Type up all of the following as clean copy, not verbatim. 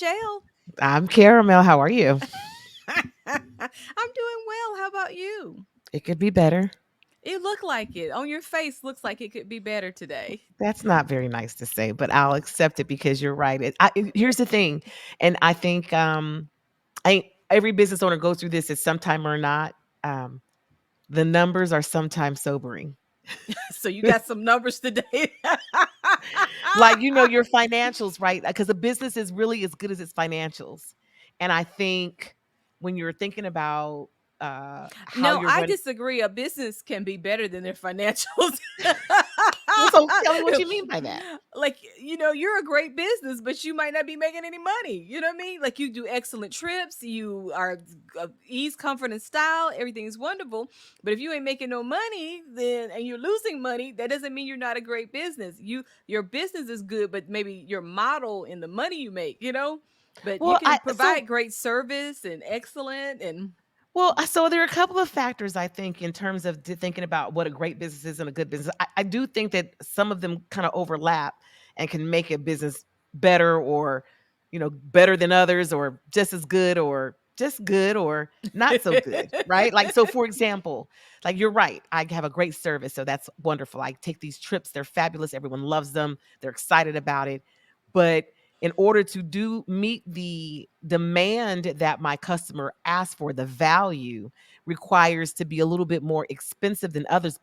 Michelle. I'm Caramel. How are you? I'm doing well. How about you? It could be better. It looked like it. On your face looks like it could be better today. That's not very nice to say, but I'll accept it because you're right. Here's the thing, and I think every business owner goes through this at some time or not. Um, the numbers are sometimes sobering. So you got some numbers today. Like your financials, right? Because a business is really as good as its financials, and I think when you're thinking about how No, you're I running. disagree. A business can be better than their financials. So tell me what you mean by that. Like, you're a great business, but you might not be making any money. You know what I mean? Like, you do excellent trips, you are ease, comfort, and style. Everything is wonderful. But if you ain't making no money, then and you're losing money, that doesn't mean you're not a great business. Your business is good, but maybe your model and the money you make. But you Well, can provide great service and excellent and so there are a couple of factors I think in terms of thinking about what a great business is and a good business. I do think that some of them kind of overlap and can make a business better or, better than others or just good or not so good, right? Like, so for example, like you're right. I have a great service. So that's wonderful. I take these trips. They're fabulous. Everyone loves them. They're excited about it. But in order to meet the demand that my customer asks for, the value requires to be a little bit more expensive than others.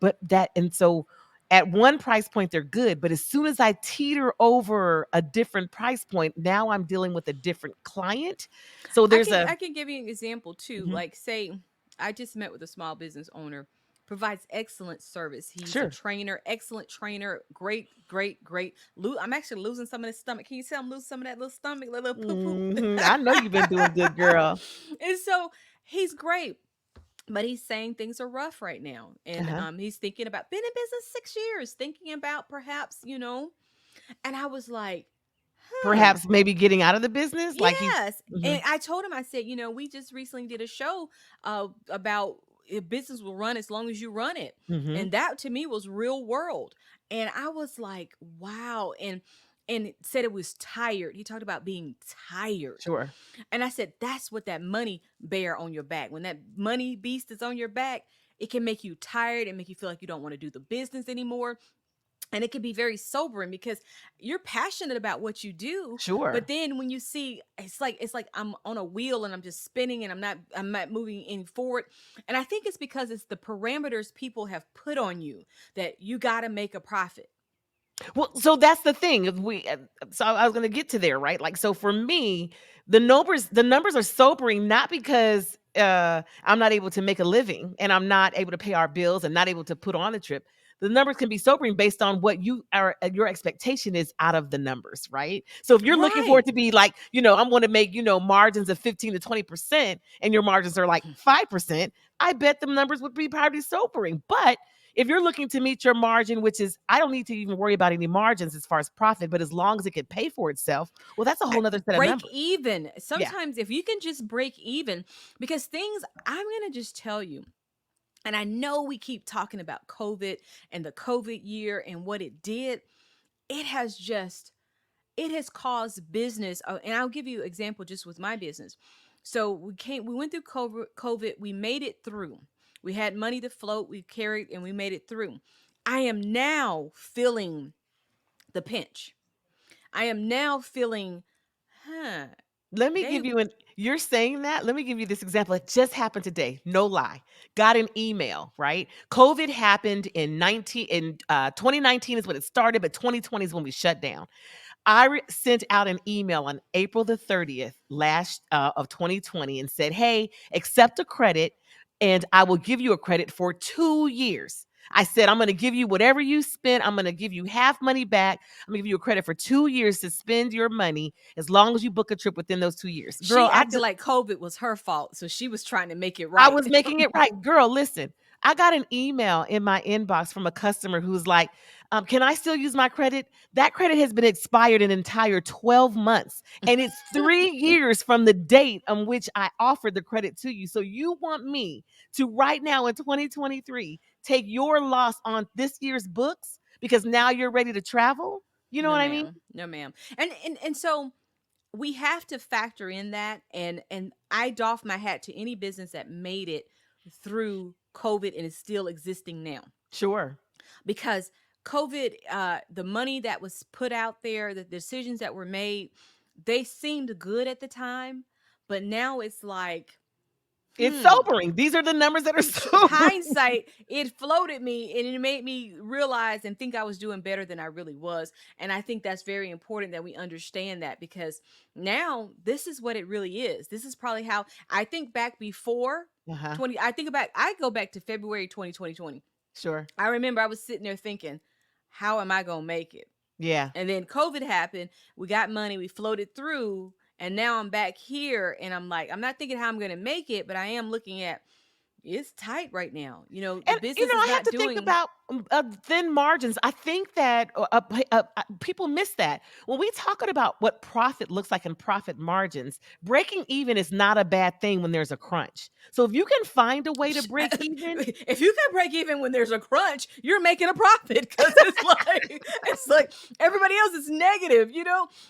So at one price point, they're good. But as soon as I teeter over a different price point, now I'm dealing with a different client. So I there's can a I can give you an example too. Mhm. Like say I just met with a small business owner, provides excellent service. He's a Sure. trainer, excellent trainer, great, great, great. I'm actually losing some of his stomach. Can you tell I'm losing some of that little stomach, little poo poo? I know you've been doing good, girl. And so he's great. But he's saying things are rough right now. And Uh-huh. he's thinking about been in business 6 years, thinking about perhaps. And I was like, Perhaps maybe getting out of the business, like he's. yes. Mhm. And I told him, I said, we just recently did a show about if business will run as long as you run it. Mhm. And that to me was real world. And I was like, wow. And it said it was tired. He talked about being tired. Sure. And I said, that's what that money bear on your back. When that money beast is on your back, it can make you tired and make you feel like you don't want to do the business anymore, and it can be very sobering because you're passionate about what you do, but Sure. then when you see it's like I'm on a wheel and I'm just spinning and I'm not moving any forward. And I think it's because it's the parameters people have put on you that you got to make a profit. Well, so that's the thing. So I was going to get to there, right? Like, so for me, the numbers are sobering, not because I'm not able to make a living and I'm not able to pay our bills and not able to put on a trip. The numbers can be sobering based on what your expectation is out of the numbers, right? So if you're looking for Right. it to be like, I'm going to make, margins of 15 to 20% and your margins are like 5%, I bet the numbers would be probably sobering. But if you're looking to meet your margin, which is, I don't need to even worry about any margins as far as profit, but as long as it can pay for itself, well, that's a whole nother set of Break numbers. even. Yeah. Sometimes if you can just break even, because things, I'm going to just tell you, and I know we keep talking about COVID and the COVID year and what it did. It has just it has caused business, and I'll give you an example just with my business. So we went through COVID, we made it through. We had money to float, we carried, and we made it through. I am now feeling the pinch. I am now feeling, huh, Let me they give you you're saying that. Let me give you this example. It just happened today. No lie. Got an email, right? COVID happened in 2019 is when it started, but 2020 is when we shut down. Sent out an email on April the 30th of 2020 and said, "Hey, accept a credit and I will give you a credit for 2 years." I said, "I'm going to give you whatever you spent. I'm going to give you half money back. I'm going to give you a credit for 2 years to spend your money as long as you book a trip within those 2 years." Girl, she acted like COVID was her fault, so she was trying to make it I right. was making it right. Girl, listen, I got an email in my inbox from a customer who's like, can I still use my credit? That credit has been expired an entire 12 months. And it's 3 years from the date on which I offered the credit to you. So you want me to right now in 2023 take your loss on this year's books because now you're ready to travel? You know No what I mean? ma'am, no ma'am. And so we have to factor in that, and I doff my hat to any business that made it through COVID and is still existing now, Sure. because COVID, the money that was put out there, the decisions that were made, they seemed good at the time, but now it's like, It's hmm, sobering. These are the numbers that are sobering. hindsight, it floated me and it made me realize and think I was doing better than I really was. And I think that's very important that we understand that, because now this is what it really is. This is probably how I think back before Uh-huh. 20. I go back to February 2020. Sure. I remember I was sitting there thinking, how am I going to make it? Yeah. And then COVID happened. We got money, we floated through. And now I'm back here and I'm like, I'm not thinking how I'm going to make it, but I am looking at, it's tight right now. The And, business is I have not to think doing. about, thin margins. I think that, people miss that. When we talking about what profit looks like in profit margins, breaking even is not a bad thing when there's a crunch. So if you can find a way to break even. If you can break even when there's a crunch, you're making a profit, because it's like everybody else is negative.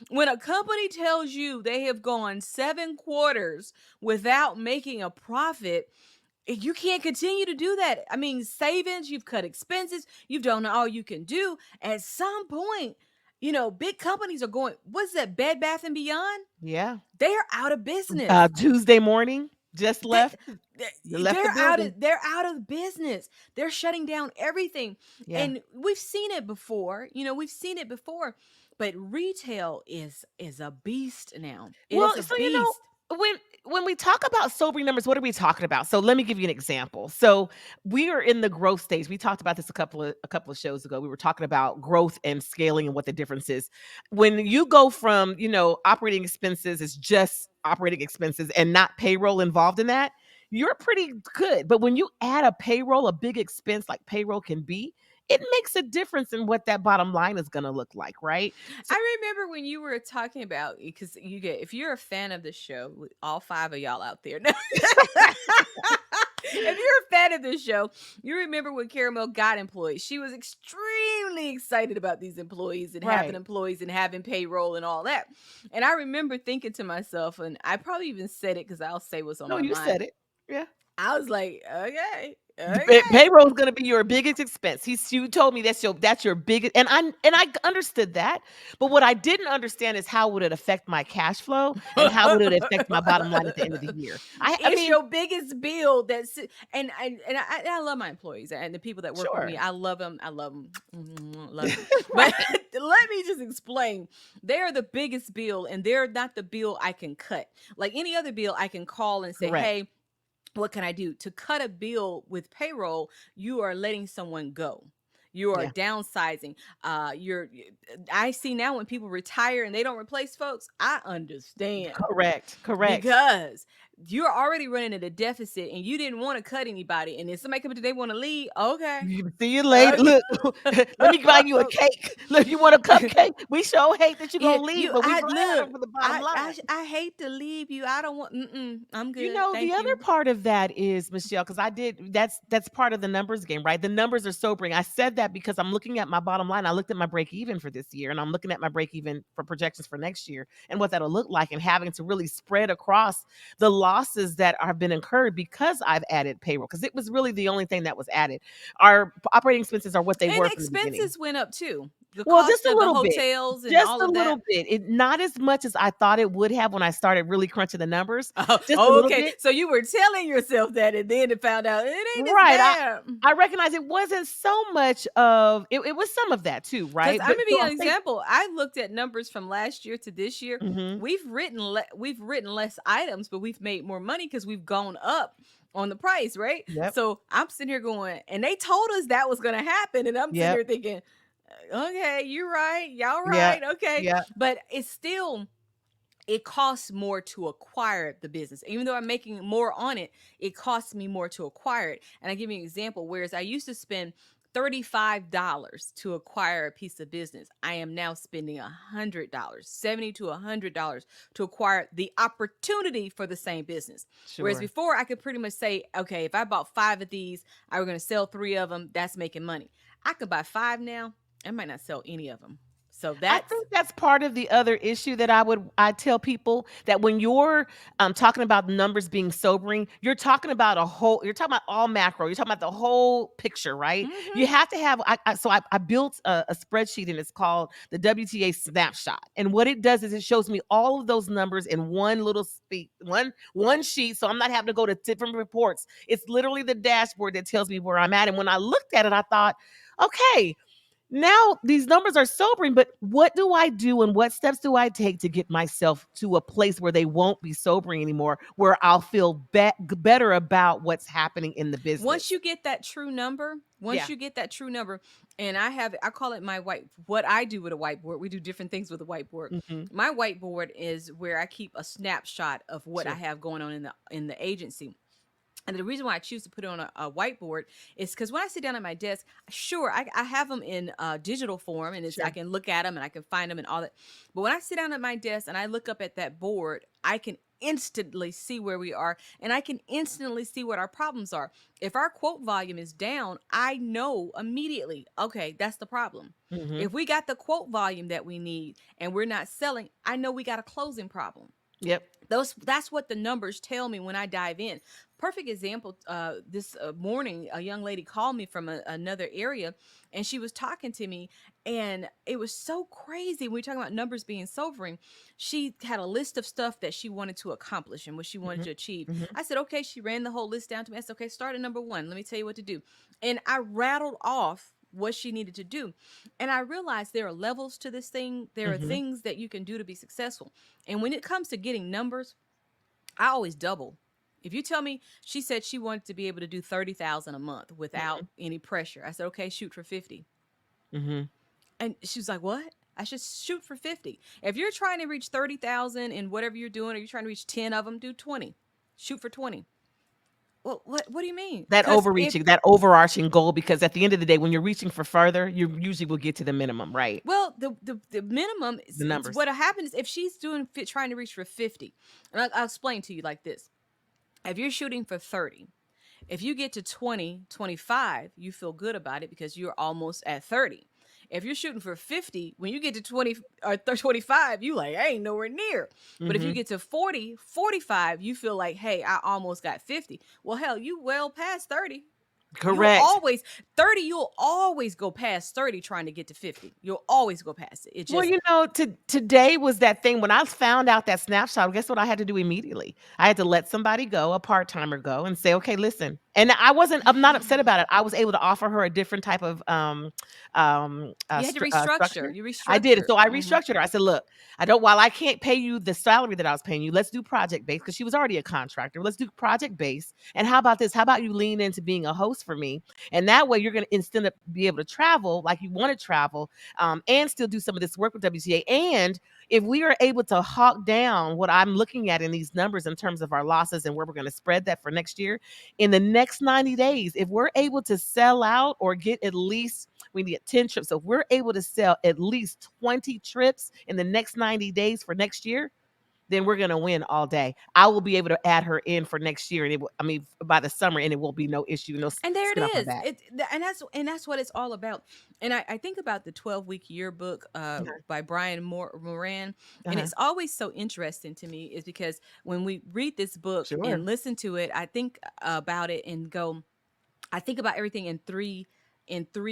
When a company tells you they have gone 7 quarters without making a profit, you can't continue to do that. I mean, savings, you've cut expenses, you've done all you can do. At some point, big companies are going, what's that, Bed Bath and Beyond? Yeah. They're out of business. Tuesday morning, just They, left. They left the building. they're out of business. They're shutting down everything. Yeah. And we've seen it before. We've seen it before. But retail is a beast now. It Well, is a so beast. when we talk about sobering numbers, what are we talking about? So let me give you an example. So we are in the growth stage. We talked about this a couple of shows ago. We were talking about growth and scaling and what the difference is. When you go from, operating expenses is just operating expenses and not payroll involved in that, you're pretty good. But when you add a payroll, a big expense like payroll can be, it makes a difference in what that bottom line is going to look like, right? So I remember when you were talking about, because if you're a fan of the show, all five of y'all out there, if you're a fan of this show, you remember when Caramel got employees. She was extremely excited about these employees and having right. employees and having payroll and all that. And I remember thinking to myself, and I probably even said it because I'll say what's on No, my you mind. said it. Yeah. I was like, okay, okay. Payroll is gonna be your biggest expense. You told me that's your biggest, and I understood that, but what I didn't understand is how would it affect my cash flow and how would it affect my bottom line at the end of the year? I It's mean, your biggest bill. And I love my employees and the people that work with me. sure. I love them. I love them. Love them. But Right. let me just explain. They're the biggest bill, and they're not the bill I can cut. Like any other bill, I can call and say, Correct. "Hey, what can I do?" To cut a bill with payroll, you are letting someone go. You are Yeah. downsizing. I see now when people retire and they don't replace folks, I understand, Correct. Correct. because you're already running at a deficit and you didn't want to cut anybody. And then somebody come up, they want to leave. Okay. See you later. Okay. Look, let me buy you a cake. Look, you want a cupcake? We sure hate that you're Yeah, gonna leave, you. but we I glad look. over the bottom line. I hate to leave you. I don't want. I'm good. The Thank other you. part of that is, Michelle, because that's part of the numbers game, right? The numbers are sobering. I said that because I'm looking at my bottom line. I looked at my break even for this year, and I'm looking at my break even for projections for next year and what that'll look like, and having to really spread across the losses that have been incurred because I've added payroll, because it was really the only thing that was added. Our operating expenses are what they And were from the beginning. expenses went up too. The Well, just cost a of the little bit. hotels and Just all a of little that. bit. Not as much as I thought it would have when I started really crunching the numbers. Oh, Just a oh, little okay. bit. So you were telling yourself that, and then it found out it ain't as Right. bad. I recognize it wasn't so much of it was some of that too, Because right? I'm But gonna so be I an think. example. I looked at numbers from last year to this year. Mhm. We've written less items, but we've made more money because we've gone up on the price, right? Yep. So I'm sitting here going, and they told us that was gonna happen, and I'm sitting Yep. here thinking, okay, you're right, y'all Yep. right, okay, Yep. but it's still, it costs more to acquire the business. Even though I'm making more on it, it costs me more to acquire it. And I give you an example. Whereas I used to spend $35 to acquire a piece of business, I am now spending $100, 70 to $100 to acquire the opportunity for the same business. Whereas Sure. before, I could pretty much say, okay, if I bought 5 of these, I were going to sell 3 of them. That's making money. I could buy 5 now. I might not sell any of them. So I that's think that's part of the other issue that I tell people that when you're talking about numbers being sobering, you're talking about you're talking about all macro, you're talking about the whole picture, right? mhm. You have to have. I built a spreadsheet and it's called the WTA snapshot, and what it does is it shows me all of those numbers in one little one sheet, so I'm not having to go to different reports. It's literally the dashboard that tells me where I'm at, and when I looked at it, I thought, okay, now these numbers are sobering, but what do I do and what steps do I take to get myself to a place where they won't be sobering anymore, where I'll feel better about what's happening in the Once business? you get that true number, once Yeah. you get that true number, and I call it my what I do with a whiteboard. We do different things with a whiteboard. Hmm. My whiteboard is where I keep a snapshot of what I Sure. have going on in the agency. And the reason why I choose to put it on a whiteboard is because when I sit down at my desk, sure, I have them in digital form, and I Sure. can look at them and I can find them and all that. But when I sit down at my desk and I look up at that board, I can instantly see where we are, and I can instantly see what our problems are. If our quote volume is down, I know immediately, okay, that's the problem. Hmm. If we got the quote volume that we need and we're not selling, I know we got a closing problem. Yep. That's what the numbers tell me when I dive in. Perfect example, this morning a young lady called me from another area, and she was talking to me, and it was so crazy when we were talking about numbers being sobering. She had a list of stuff that she wanted to accomplish and what she wanted Hmm. to achieve. Hmm. I said, okay. She ran the whole list down to me. I said, okay, start at number one, let me tell you what to do. And I rattled off what she needed to do, and I realized there are levels to this thing. There are Hmm. things that you can do to be successful, and when it comes to getting numbers, I always double. If you tell me she said she wanted to be able to do 30,000 a month without any pressure, I said, okay, shoot for 50. Hmm. And she was like, what? I should shoot for 50. If you're trying to reach 30,000 in whatever you're doing, or you're trying to reach 10 of them, do 20. Shoot for 20. Well, what do you mean? That Because if, overreaching, that overarching goal, because at the end of the day, when you're reaching for further, you usually will get to the minimum, right? well, the minimum is The it's numbers. what happens if she's trying to reach for 50. And I'll explain to you like this. If you're shooting for 30, if you get to 20, 25, you feel good about it because you're almost at 30. If you're shooting for 50, when you get to 20 or 25, you like, I ain't nowhere near. But if you Hmm. get to 40, 45, you feel like, hey, I almost got 50. Well, hell, you well past 30. You'll Correct. always 30, you'll always go past 30 trying to get to 50. You'll always go past it. It Well, just today was that thing when I found out that snapshot, guess what I had to do immediately? I had to let somebody go, a part-timer go and say, "Okay, listen." And I'm not upset about it. I was able to offer her a different type of you had to restructure. structure. You I did. restructure. So I Mhm. restructured her. I said, "Look, I don't while I can't pay you the salary that I was paying you, let's do project based because she was already a contractor. Let's do project based. And how about this? How about you lean into being a host for me? And that way you're going to instead of be able to travel like you want to travel and still do some of this work with WCA. And if we are able to hawk down what I'm looking at in these numbers in terms of our losses and where we're going to spread that for next year, in the next 90 days, if we're able to sell out or get at least, we need 10 trips. So if we're able to sell at least 20 trips in the next 90 days for next year, then we're gonna win all day. I will be able to add her in for next year, and I mean, by the summer, and it will be no issue, no And there it skin off my is. back. And that's what it's all about. And I think about the 12-week yearbook Uh-huh. by Brian Moran, and Uh-huh. it's always so interesting to me is because when we read this book and Sure. listen to it, I think about it and go, I think about everything in 3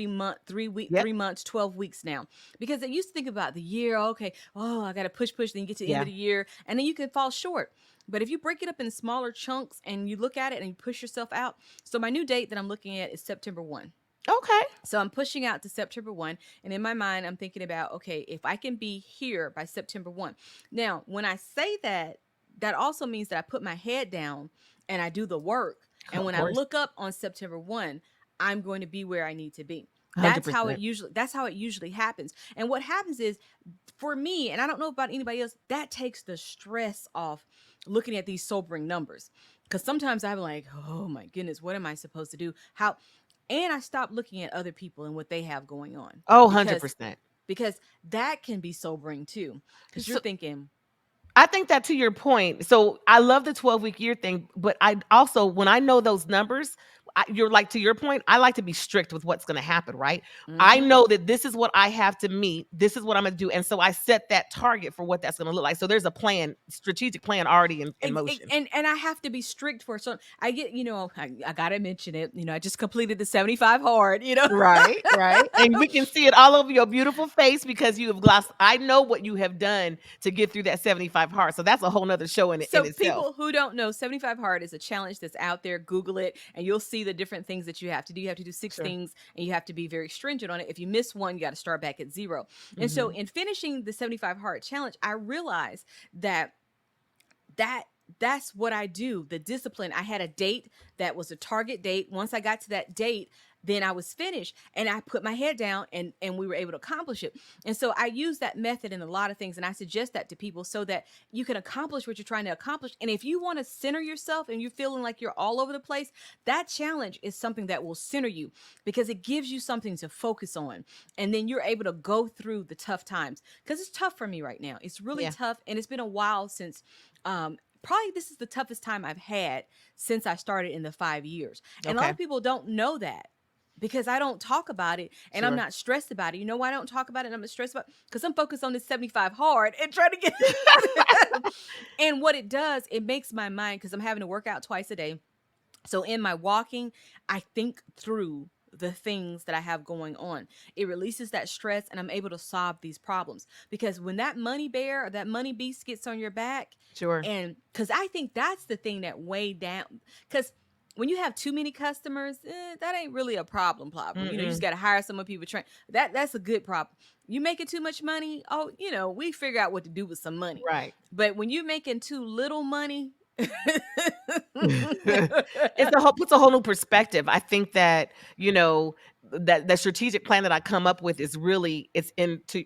month 3 week Yep. 3 months, 12 weeks now, because I used to think about the year. Okay, oh, I gotta push, then you get to the end of Yeah. the year, and then you can fall short. But if you break it up in smaller chunks and you look at it and you push yourself out, so my new date that I'm looking at is September 1. Okay. So I'm pushing out to September 1. And in my mind, I'm thinking about, okay, if I can be here by September 1. Now, when I say that, that also means that I put my head down and I do the work. And Of when I course. look up on September 1, I'm going to be where I need to be. $100%. That's how it usually happens. And what happens is for me, and I don't know about anybody else, that takes the stress off looking at these sobering numbers. Because sometimes I'm like, oh my goodness, what am I supposed to do? How and I stopped looking at other people and what they have going on Oh, because 100%. that can be sobering too. Because you're So thinking, I think that to your point. So I love the 12-week year thing, but I also when I know those numbers, you're like, to your point, I like to be strict with what's going to happen, right? I Mhm. know that this is what I have to meet. This is what I'm going to do. And so I set that target for what that's going to look like. So there's a plan, strategic plan already in motion. And I have to be strict for so I get, I gotta mention it. I just completed the 75 hard. Right, right. And we can see it all over your beautiful face because you have glossed. I know what you have done to get through that 75 hard. So that's a whole nother show in So itself. people who don't know, 75 hard is a challenge that's out there. Google it and you'll see the different things that you have to do. You have to do six Sure. things and you have to be very stringent on it. If you miss one, you got to start back at zero. And so Hmm. in finishing the 75 hard challenge, I realized that that's what I do. The discipline. I had a date that was a target date. Once I got to that date, then I was finished and I put my head down and we were able to accomplish it. And so I use that method in a lot of things and I suggest that to people so that you can accomplish what you're trying to accomplish. And if you want to center yourself and you're feeling like you're all over the place, that challenge is something that will center you because it gives you something to focus on. And then you're able to go through the tough times because it's tough for me right now. It's really Yeah. tough and it's been a while since probably this is the toughest time I've had since I started in the 5 years. And a lot Okay. of people don't know that because I don't talk about it and I'm Sure. not stressed about it. You know why I don't talk about it and I'm not stressed about it? Because I'm focused on this 75 hard and trying to get and what it does, it makes my mind because I'm having to work out twice a day. So in my walking, I think through the things that I have going on. It releases that stress and I'm able to solve these problems. Because when that money bear or that money beast gets on your back, Sure. and because I think that's the thing that weigh down, because when you have too many customers, that ain't really a problem. You just Mm-mm. got to hire someone, people train. That's a good problem. You making too much money, oh, we figure out what to do with some money. Right. But when you're making too little money, Puts a whole new perspective. I think that, that the strategic plan that I come up with is really it's in to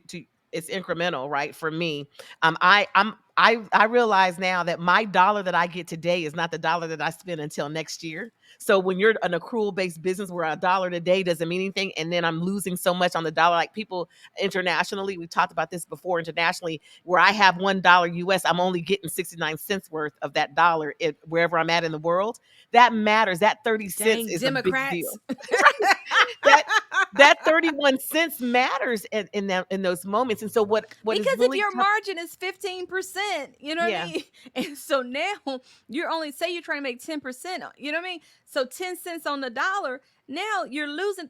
it's incremental, right? For me. I realize now that my dollar that I get today is not the dollar that I spend until next year. So when you're an accrual based business where a dollar today doesn't mean anything, and then I'm losing so much on the dollar, like people internationally, we talked about this before internationally, where I have $1 US, I'm only getting 69 cents worth of that dollar wherever I'm at in the world. That matters. That 30 cents dang is a big Democrats. deal. Right. That that 31 cents matters in those moments. And so what is Because if really your tough, margin is 15%, you know what I yeah. mean? And so now you're only say you're trying to make 10%, you know what I mean? So 10 cents on the dollar, now you're losing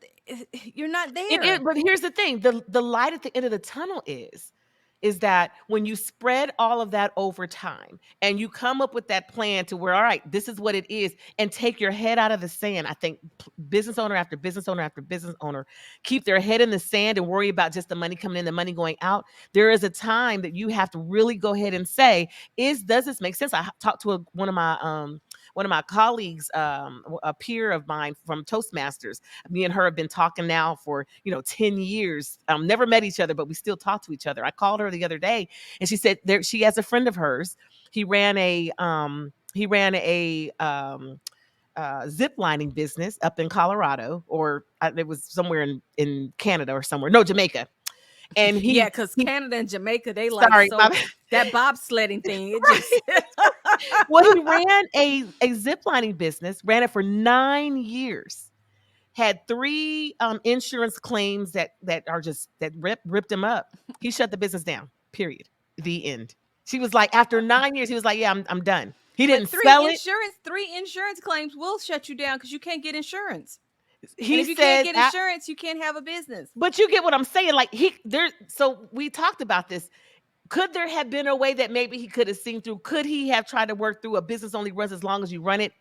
you're not It is, there. but here's the thing, the light at the end of the tunnel is that when you spread all of that over time and you come up with that plan to where, all right, this is what it is, and take your head out of the sand. I think business owner after business owner after business owner keep their head in the sand and worry about just the money coming in, the money going out. There is a time that you have to really go ahead and say, does this make sense? I talked to one of my colleagues, a peer of mine from Toastmasters. Me and her have been talking now for 10 years. Never met each other, but we still talk to each other. I called her the other day and she said she has a friend of hers. He ran a zip lining business up in Colorado, or it was somewhere in Canada or somewhere. No, Jamaica. And Yeah, he because he Canada and Jamaica, they like sorry, my so that bobsledding thing, it just right. Well, he ran a zip lining business, ran it for 9 years, had 3 insurance claims that ripped him up. He shut the business down. Period. The end. She was like, after 9 years, he was like, "Yeah, I'm done." He but didn't sell it. three insurance claims will shut you down because you can't get insurance. And He if you can't said, get insurance, you can't have a business. but you get what I'm saying. Like he there. So we talked about this. Could there have been a way that maybe he could have seen through? Could he have tried to work through? A business only runs as long as you run it.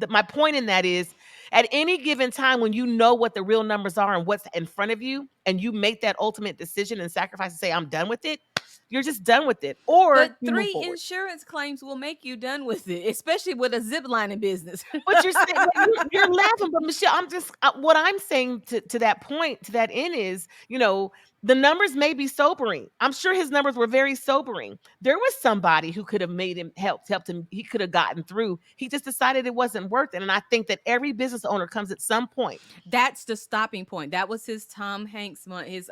My point in that is, at any given time when you know what the real numbers are and what's in front of you, and you make that ultimate decision and sacrifice and say, I'm done with it, you're just done with it. Or But you move three forward. insurance claims will make you done with it, especially with a zip lining business. But you're saying, but you're laughing, but Michelle, I'm just what I'm saying to that point, to that end is, the numbers may be sobering. I'm sure his numbers were very sobering. There was somebody who could have made him helped him. He could have gotten through. He just decided it wasn't worth it. And I think that every business owner comes at some point. That's the stopping point. That was his Tom Hanks his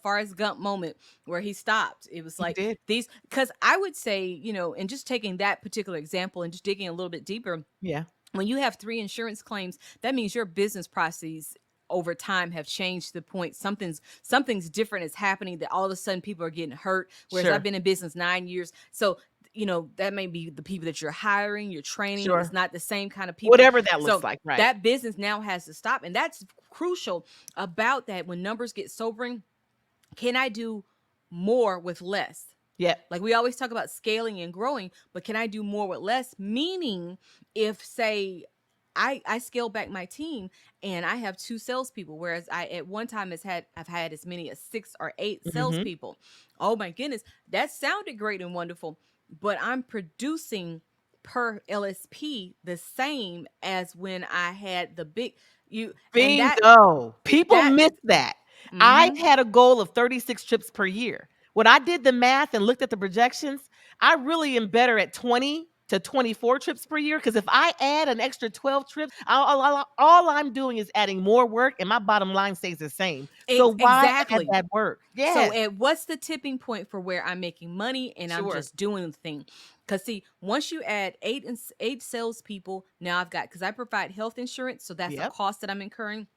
Forrest Gump moment where he stopped. It was He like did. these because I would say, and just taking that particular example and just digging a little bit deeper, Yeah. When you have three insurance claims, that means your business processes over time have changed to the point something's different is happening, that all of a sudden people are getting hurt, whereas I've Sure. been in business 9 years. So that may be the people that you're hiring, you're training, it's Sure. not the same kind of people. Whatever that looks So like, right. that business now has to stop, and that's crucial about that. When numbers get sobering, can I do more with less? Yep. Like we always talk about scaling and growing, but can I do more with less? Meaning, if say I scale back my team and I have two salespeople, whereas I at one time I've had as many as 6 or 8 Mhm. salespeople. Oh my goodness, that sounded great and wonderful, but I'm producing per LSP the same as when I had the big you and Bingo. People that miss that. I mm-hmm. had a goal of 36 trips per year. When I did the math and looked at the projections, I really am better at 20 to 24 trips per year, because if I add an extra 12 trips, all I'm doing is adding more work and my bottom line stays the same. So why add Exactly. that work? So Yes. at what's the tipping point for where I'm making money and I'm Sure. just doing the thing? Because see, once you add eight salespeople, now I've got, because I provide health insurance, so that's a Yep. cost that I'm incurring.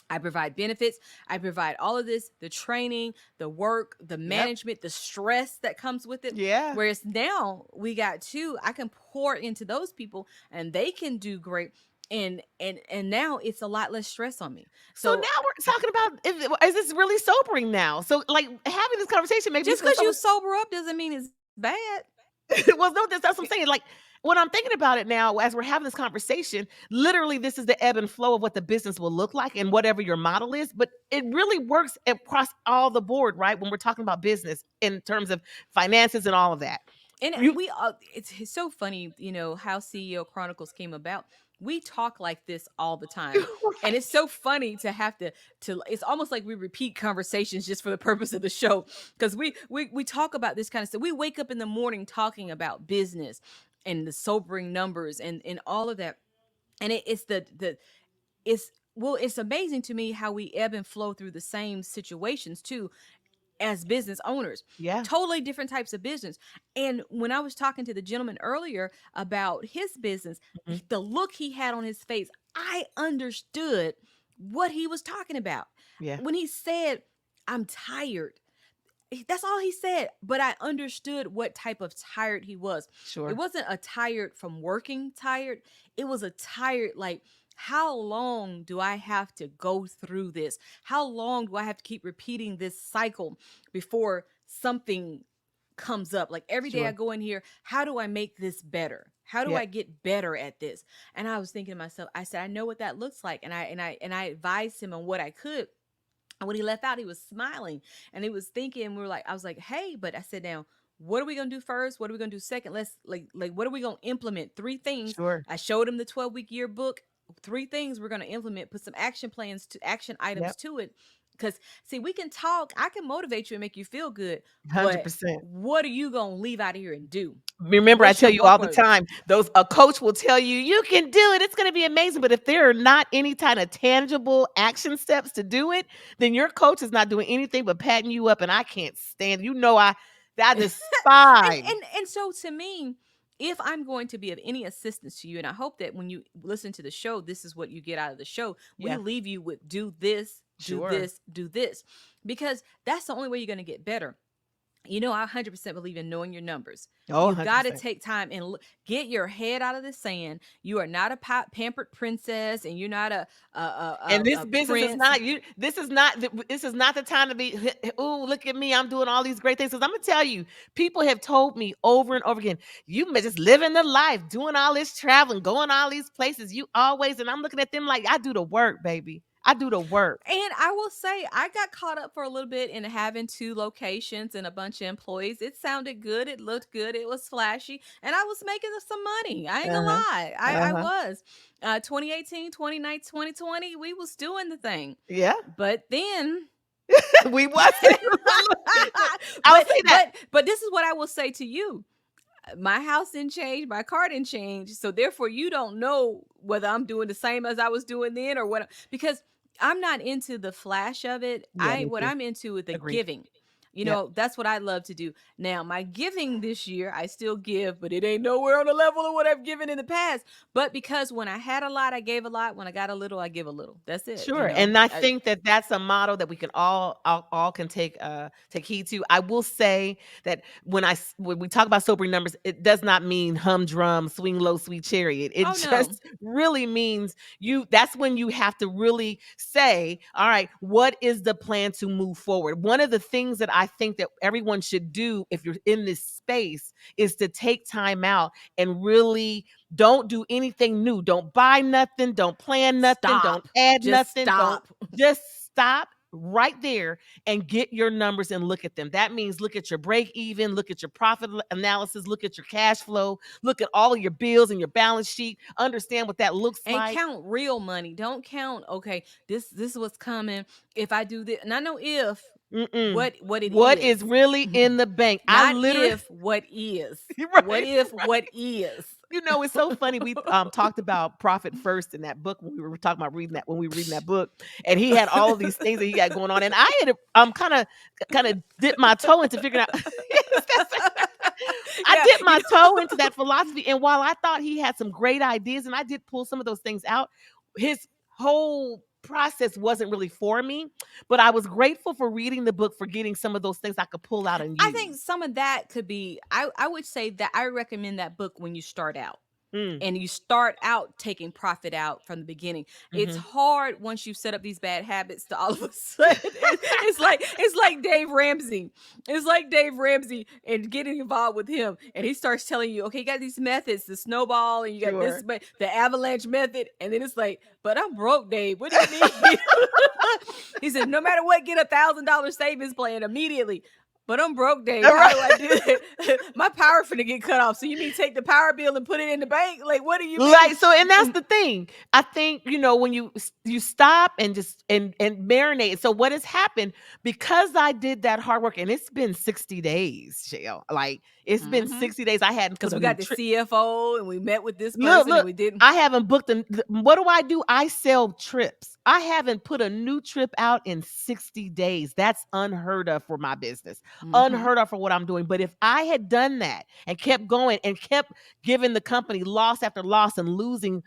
I provide benefits. I provide all of this, the training, the work, the Yep. management, the stress that comes with it. Yeah. Whereas now we got two, I can pour into those people and they can do great. And now it's a lot less stress on me. So So now we're talking about, is this really sobering now? So like having this conversation made me just feel because so you much. sober up doesn't mean it's bad. Well, no, that's what I'm saying. Like when I'm thinking about it now, as we're having this conversation, literally, this is the ebb and flow of what the business will look like and whatever your model is. But it really works across all the board, right? When we're talking about business in terms of finances and all of that. And You we it's so funny, how CEO Chronicles came about. We talk like this all the time. And it's so funny to have to it's almost like we repeat conversations just for the purpose of the show, because we talk about this kind of stuff. We wake up in the morning talking about business and the sobering numbers and all of that. And it's the it's well, it's amazing to me how we ebb and flow through the same situations too, as business owners. yeah. Totally different types of business. And when I was talking to the gentleman earlier about his business, Mhm. the look he had on his face, I understood what he was talking about. Yeah. When he said, I'm tired, that's all he said, but I understood what type of tired he was. It Sure. wasn't a tired from working tired, it was a tired like, how long do I have to go through this? How long do I have to keep repeating this cycle before something comes up? Like every day I Sure. go in here, how do I make this better? How do Yeah. I get better at this? And I was thinking to myself, I said, I know what that looks like. And I advised him on what I could. And when he left out, he was smiling and he was thinking, we were like, I was like, hey, but I said, now, what are we gonna do first? What are we gonna do second? Let's like what are we gonna implement? Three things. Sure. I showed him the 12-week yearbook. Three things we're gonna implement, put some action items Yep. to it. Because see, we can talk, I can motivate you and make you feel good, but 100%. what are you gonna leave out of here and do? Remember, I What's your tell you all the workload? time, those a coach will tell you, you can do it. It's going to be amazing. But if there are not any kind of tangible action steps to do it, then your coach is not doing anything but patting you up. And I can't stand, I and despise. and so to me, if I'm going to be of any assistance to you, and I hope that when you listen to the show, this is what you get out of the show. We Yeah, leave you with do this, do sure. this, do this, because that's the only way you're going to get better. I 100% believe in knowing your numbers. Oh, You've got to 100%. take time and get your head out of the sand. You are not a pampered princess, and you're not And this a business is prince. not you. This is not the time to be. Oh, look at me! I'm doing all these great things. Because I'm gonna tell you, people have told me over and over again, you may just living the life, doing all this traveling, going all these places. You always, and I'm looking at them like I do the work, baby. I do the work. And I will say, I got caught up for a little bit in having two locations and a bunch of employees. It sounded good. It looked good. It was flashy. And I was making some money. I ain't Uh gonna huh. lie. I Uh huh. was. 2018, 2019, 2020, we was doing the thing. Yeah, But then we wasn't. I'll but say that. but this is what I will say to you. My house didn't change, my car didn't change. So therefore you don't know whether I'm doing the same as I was doing then or what, because I'm not into the flash of it. Yeah, I me What too. I'm into is the Agreed. giving. Yep. That's what I love to do. Now, my giving this year, I still give, but it ain't nowhere on the level of what I've given in the past. But because when I had a lot, I gave a lot. When I got a little, I give a little. That's it. Sure, and I think that that's a model that we can all can take heed to. I will say that when we talk about sobering numbers, it does not mean humdrum, swing low, sweet chariot. It Oh no, just really means that's when you have to really say, all right, what is the plan to move forward? One of the things that I think that everyone should do if you're in this space is to take time out and really don't do anything new. Don't buy nothing. Don't plan nothing. Don't stop. add Just nothing. Don't stop. just stop right there and get your numbers and look at them. That means look at your break even, look at your profit analysis, look at your cash flow, look at all of your bills and your balance sheet, understand what that looks And like. count real money. Don't count, okay, this is what's coming if I do this. And I know if Mm-mm. what it What is. is really in the bank? I Not literally, if, what is. you're What right, if right. what is. It's so funny. We talked about profit first in that book when we were talking about reading that when we were reading that book, and he had all of these things that he got going on, and I had kind of dipped my toe into figuring out. Yes, I Yeah, dipped my toe into that philosophy, and while I thought he had some great ideas, and I did pull some of those things out, his whole process wasn't really for me. But I was grateful for reading the book, for getting some of those things I could pull out and I think use. some of that could be, I would say that I recommend that book when you start out. Mm, And you start out taking profit out from the beginning. It's mm-hmm. hard once you set up these bad habits to all of a sudden. It's like Dave Ramsey. It's like Dave Ramsey and getting involved with him. And he starts telling you, okay, you got these methods, the snowball, and you got this, Sure. but the avalanche method. And then it's like, but I'm broke, Dave. What do you mean? He said, no matter what, get $1,000 savings plan immediately. But I'm broke, Dave. All How right. do I do it? My power finna get cut off. So you mean take the power bill and put it in the bank? Like, what do you mean? Like, so, and that's the thing. I think, when you stop and just and marinate. So what has happened, because I did that hard work, and it's been 60 days, Shell. Like, it's been Mm-hmm. 60 days. I hadn't put Because a we new got the trip. CFO and we met with this Look, person and look, we didn't. I haven't booked what do? I sell trips. I haven't put a new trip out in 60 days. That's unheard of for my business. Mm-hmm. Unheard of for what I'm doing. But if I had done that and kept going and kept giving the company loss after loss and losing,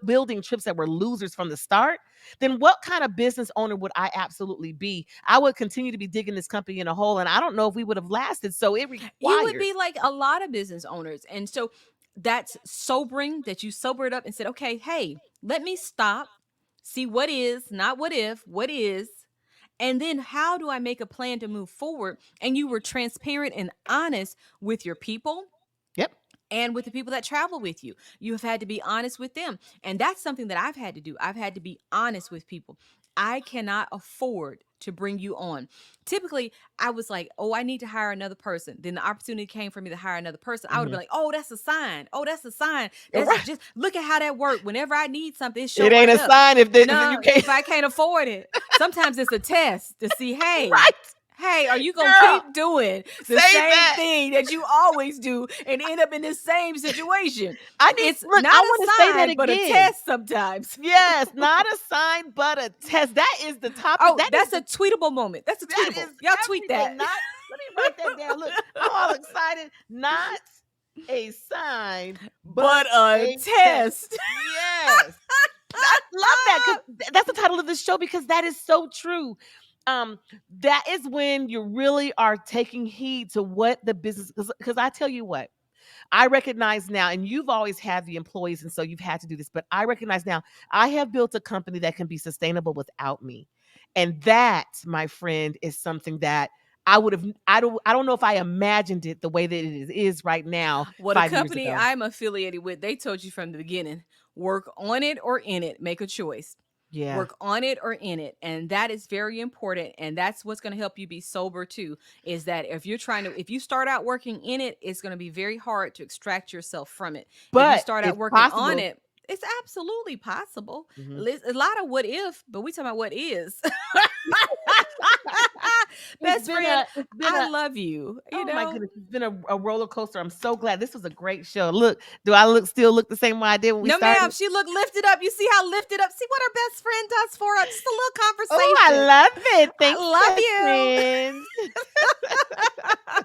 building trips that were losers from the start, then what kind of business owner would I absolutely be? I would continue to be digging this company in a hole, and I don't know if we would have lasted. So it You would required. be like a lot of business owners. And so that's sobering, that you sobered up and said, okay, hey, let me stop, see what is, not what if, what is. And then how do I make a plan to move forward? And you were transparent and honest with your people Yep. and with the people that travel with you. You have had to be honest with them. And that's something that I've had to do. I've had to be honest with people. I cannot afford to bring you on. Typically, I was like, oh, I need to hire another person. Then the opportunity came for me to hire another person. I would have been Mhm. like, oh, that's a sign. Oh, that's a sign. That's Right. just, look at how that worked. Whenever I need something, it show It ain't right a up. sign if you No, can't. if I can't afford it. Sometimes it's a test to see, hey, Right, hey, are you gonna girl. keep doing the Say same that. thing that you always do and end up in the same situation? I need It's look, not I a wanna say that sign, but a again. test sometimes. Yes, not a sign, but a test. That is the topic. Oh, that's a tweetable moment. That's a That tweetable. is Y'all tweet everything. that. Not let me write that down. Look, I'm all excited. Not a sign, but But a a test. test. Yes. I love that because that's the title of the show because that is so true. Um, that is when you really are taking heed to what the business because I tell you what, I recognize now, and you've always had the employees, and so you've had to do this, but I recognize now I have built a company that can be sustainable without me. And that, my friend, is something that I don't know if I imagined it the way that it is right now Well, the 5 years company ago. I'm affiliated with, they told you from the beginning, work on it or in it, make a choice. Yeah. Work on it or in it, and that is very important, and that's what's going to help you be sober too, is that if you start out working in it, it's going to be very hard to extract yourself from it. If you But start out it's working on possible. it, it's absolutely possible. Mhm. A lot of what if, but we talking about what is. Best friend, it's been I a love you, you oh my know? goodness, it's been a roller coaster. I'm so glad. This was a great show. Look, do I still look the same way I did when we No, ma'am. started? She looked lifted up. You see how lifted up? See what her best friend does for her? Just a little Oh, I conversation. love it. Thanks, best I love friend. you.